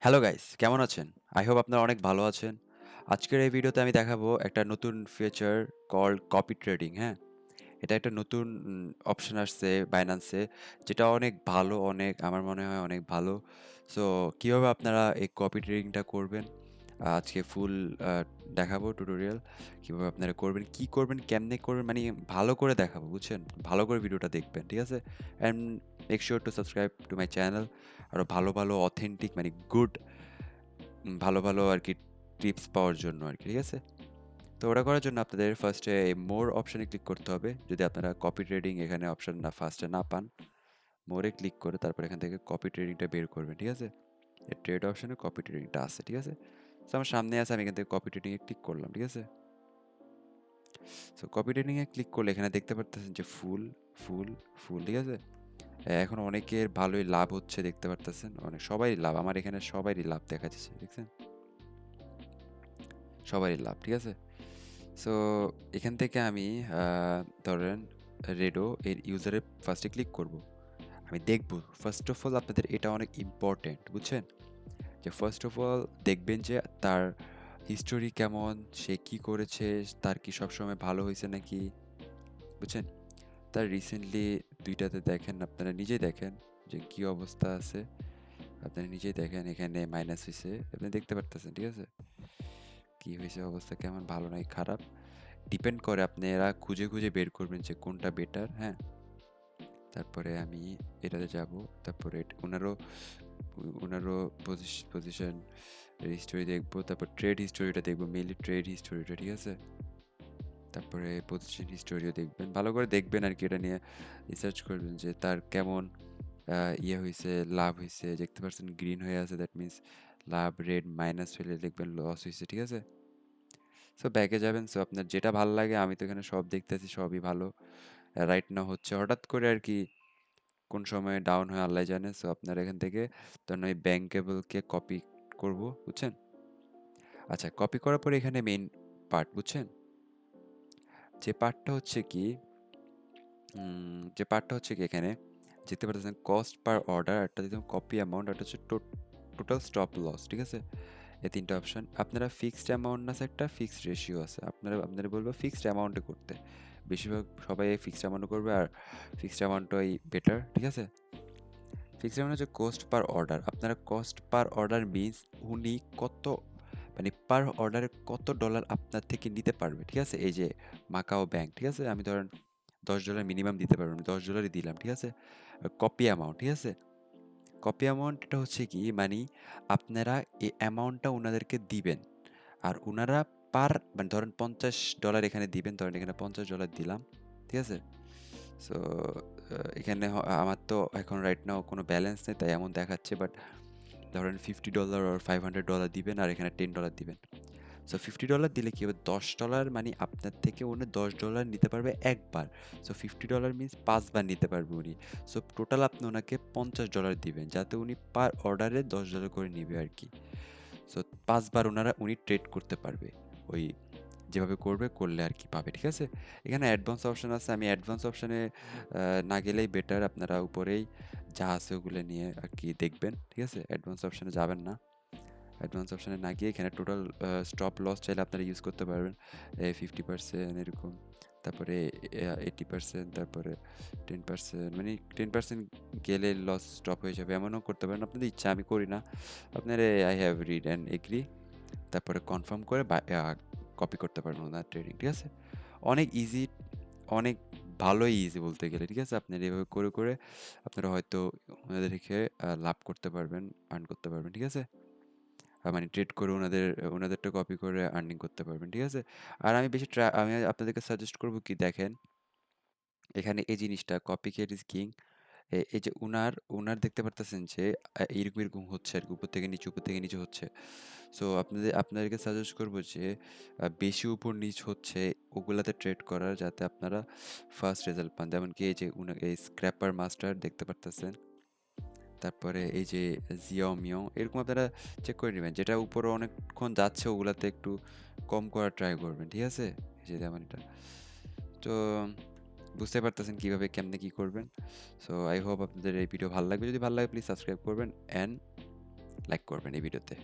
Hello guys, কেমন আছেন? I hope আপনারা অনেক ভালো আছেন। আজকের এই ভিডিওতে আমি দেখাবো একটা নতুন ফিচার কল্ড কপি ট্রেডিং, হ্যাঁ? এটা একটা নতুন অপশন আসছে বাইন্যান্সে, যেটা অনেক ভালো, অনেক আমার মনে হয় অনেক ভালো। সো কিভাবে আপনারা এই কপি ট্রেডিংটা করবেন, আজকে ফুল আ দেখাবো টিউটোরিয়াল। কিভাবে আপনারা করবেন, কি করবেন, কেমনে করবেন মানে ভালো করে দেখাবো, বুঝছেন? ভালো করে ভিডিওটা দেখবেন, ঠিক আছে? And make sure to subscribe to my channel. আরো ভালো, ভালো অথেন্টিক মানে গুড ভালো, ভালো আরকি টিপস পাওয়ার জন্য আরকি, ঠিক আছে? তো ওটা করার জন্য আপনাদের ফার্স্টে মোর অপশনে ক্লিক করতে হবে। যদি আপনারা কপি ট্রেডিং এখানে অপশন না ফার্স্টে না পান, মোরে ক্লিক করে তারপর এখান থেকে কপি ট্রেডিংটা বের করবেন, ঠিক আছে? এই ট্রেড অপশনে কপি ট্রেডিংটা আছে, ঠিক আছে? সো আমার সামনে আছে, আমি এখান থেকে কপি ট্রেডিং এ ক্লিক করলাম, ঠিক আছে? সো কপি ট্রেডিং এ ক্লিক করলে এখানে দেখতে পারতেছেন যে ফুল, ফুল, ফুল, ঠিক আছে? এখন অনেকের ভালোই লাভ হচ্ছে দেখতে পারতেছেন। অনেক সবারই লাভ। আমার এখানে সবারই লাভ দেখা যাচ্ছে, দেখছেন? সবারই লাভ, ঠিক আছে? সো এখান থেকে আমি ধরেন রেডো এর ইউজারে ফার্স্টে ক্লিক করব। আমি দেখব ফার্স্ট অফ অল আপনাদের এটা অনেক ইম্পর্টেন্ট, বুঝছেন? যে ফার্স্ট অফ অল দেখবেন যে তার হিস্টোরি কেমন, সে কি করেছে, তার কি সবসময় ভালো হয়েছে নাকি, বুঝছেন? তার রিসেন্টলি ২ টাতে দেখেন, আপনারা নিজেই দেখেন যে কি অবস্থা আছে। আপনারা নিজেই দেখেন এখানে মাইনাস হইছে। আপনি দেখতে পারতেছেন, ঠিক আছে? কি হইছে, অবস্থা কেমন, ভালো নাকি খারাপ? ডিপেন্ড করে আপনারা খুঁজে, খুঁজে বের করবেন যে কোনটা বেটার, হ্যাঁ? তারপরে আমি এটাতে যাব। তারপরে উনারও পজিশন হিস্টোরি দেখবো। তারপর ট্রেড হিস্টোরিটা দেখবো, মেইনলি ট্রেড হিস্টোরিটা, ঠিক আছে? তারপরে পজিশন হিস্টোরিও দেখবেন। ভালো করে দেখবেন আরকি, এটা নিয়ে রিসার্চ করবেন যে তার কেমন ইয়ে হইছে, লাভ হইছে। দেখতে পাচ্ছেন গ্রিন হয়ে আছে, that means love, red minus হইলে দেখবেন লস হইছে, ঠিক আছে? সো ব্যাকে যাবেন। সো আপনার যেটা ভালো লাগে, আমি তো এখানে সব দেখতেছি, সবই ভালো। রাইট নাও হচ্ছে হঠাৎ করে আরকি কোন সময় ডাউন হয় আল্লাহ জানে। সো আপনারা এখান থেকে ধরেন ওই ব্যাংকেবলকে কপি করব, বুঝছেন? আচ্ছা, কপি করার পরে এখানে মেইন পার্ট, বুঝছেন? যে পার্টটা হচ্ছে কি যে পার্টটা হচ্ছে কি এখানে দেখতে পারতেছেন কস্ট পার অর্ডার, একটা দিলাম কপি অ্যামাউন্ট, একটা হচ্ছে টোটাল স্টপ লস, ঠিক আছে? এই ৩ টা অপশন। আপনারা ফিক্সড অ্যামাউন্ট আছে, একটা ফিক্সড রেশিও আছে। আপনারা বলবো ফিক্সড অ্যামাউন্টে করতে। বেশিরভাগ সবাই ফিক্সড অ্যামাউন্টে করবে, আর ফিক্সড অ্যামাউন্টটাই বেটার, ঠিক আছে? ফিক্সড অ্যামাউন্ট হচ্ছে কস্ট পার অর্ডার। আপনারা কস্ট পার অর্ডার মিনস উনি কত মানে পার অর্ডারে কত ডলার আপনার থেকে নিতে পারবে, ঠিক আছে? এই যে মাকাও ব্যাংক, ঠিক আছে? আমি ধরেন $10 মিনিমাম দিতে পারবেন, $10 দিলাম, ঠিক আছে? কপি অ্যামাউন্ট, ঠিক আছে? কপি অ্যামাউন্ট এটা হচ্ছে কি মানে আপনারা এই অ্যামাউন্টটা উনাদেরকে দিবেন, আর উনারা মানে ধরেন $50 এখানে দিবেন, ধরেন এখানে $50 দিলাম, ঠিক আছে? সো এখানে আমার তো এখন রাইট নাও কোনো ব্যালেন্স নেই, তাই এমন দেখাচ্ছে, বাট ধরেন $50 আর $500 দিবেন, আর এখানে $10 দিবেন। সো $50 দিলে কি হবে, $10 মানে আপনার থেকে উনি $10 নিতে পারবে একবার। সো $50 মিনস ৫ বার নিতে পারবে উনি। সো টোটাল আপনি ওনাকে $50 দিবেন, যাতে উনি পার অর্ডারে $10 করে নিবে আর কি। সো ৫ বার উনি ট্রেড করতে পারবে, ওই যেভাবে করলে আর কি পাবে, ঠিক আছে? এখানে অ্যাডভান্স অপশন আছে, আমি অ্যাডভান্স অপশনে না গেলেই বেটার। আপনারা উপরেই যা আছে ওগুলো নিয়ে আর কি দেখবেন, ঠিক আছে? অ্যাডভান্স অপশনে যাবেন না। অ্যাডভান্স অপশনে না গিয়ে এখানে টোটাল স্টপ লস চাইলে আপনারা ইউজ করতে পারবেন। 50% এরকম, তারপরে 80%, তারপরে 10%, মানে 10% গেলে লস স্টপ হয়ে যাবে, এমনও করতে পারেন। আপনাদের ইচ্ছা, আমি করি না। আপনারা I have read and agree, তারপরে কনফার্ম করে কপি করতে পারবেন ওনার ট্রেডিং, ঠিক আছে? অনেক ইজি, অনেক ভালোই ইজি বলতে গেলে, ঠিক আছে? আপনারা এভাবে করে আপনারা হয়তো ওনাদের থেকে লাভ করতে পারবেন, আর্ন করতে পারবেন, ঠিক আছে? মানে ট্রেড করে ওনাদেরটা কপি করে আর্নিং করতে পারবেন, ঠিক আছে? আর আমি আপনাদেরকে সাজেস্ট করব কি, দেখেন এখানে এই জিনিসটা কপি ক্যাট ইজ কিং। এই যে উনার দেখতে পারতেছেন যে এরকম এরকম হচ্ছে আর কি, উপর থেকে নিচে, উপর থেকে নিচে হচ্ছে। সো আপনাদেরকে সাজেস্ট করব যে বেশি উপর নিচ হচ্ছে ওগুলাতে ট্রেড করার, যাতে আপনারা ফার্স্ট রেজাল্ট পান। যেমন কি এই যে এই স্ক্র্যাপার মাস্টার দেখতে পারতেছেন, তারপরে এই যে জিয়াওমিও, এরকম আপনারা চেক করে নেবেন। যেটা উপরে অনেকক্ষণ যাচ্ছে ওগুলাতে একটু কম করার ট্রাই করবেন, ঠিক আছে? এই যে যেমন এটা। তো বুঝতে পারতেছেন কিভাবে কেমনে কি করবেন। সো আই হোপ আপনাদের এই ভিডিও ভালো লাগবে। যদি ভালো লাগে প্লিজ সাবস্ক্রাইব করবেন, অ্যান্ড লাইক করবেন এই ভিডিওতে।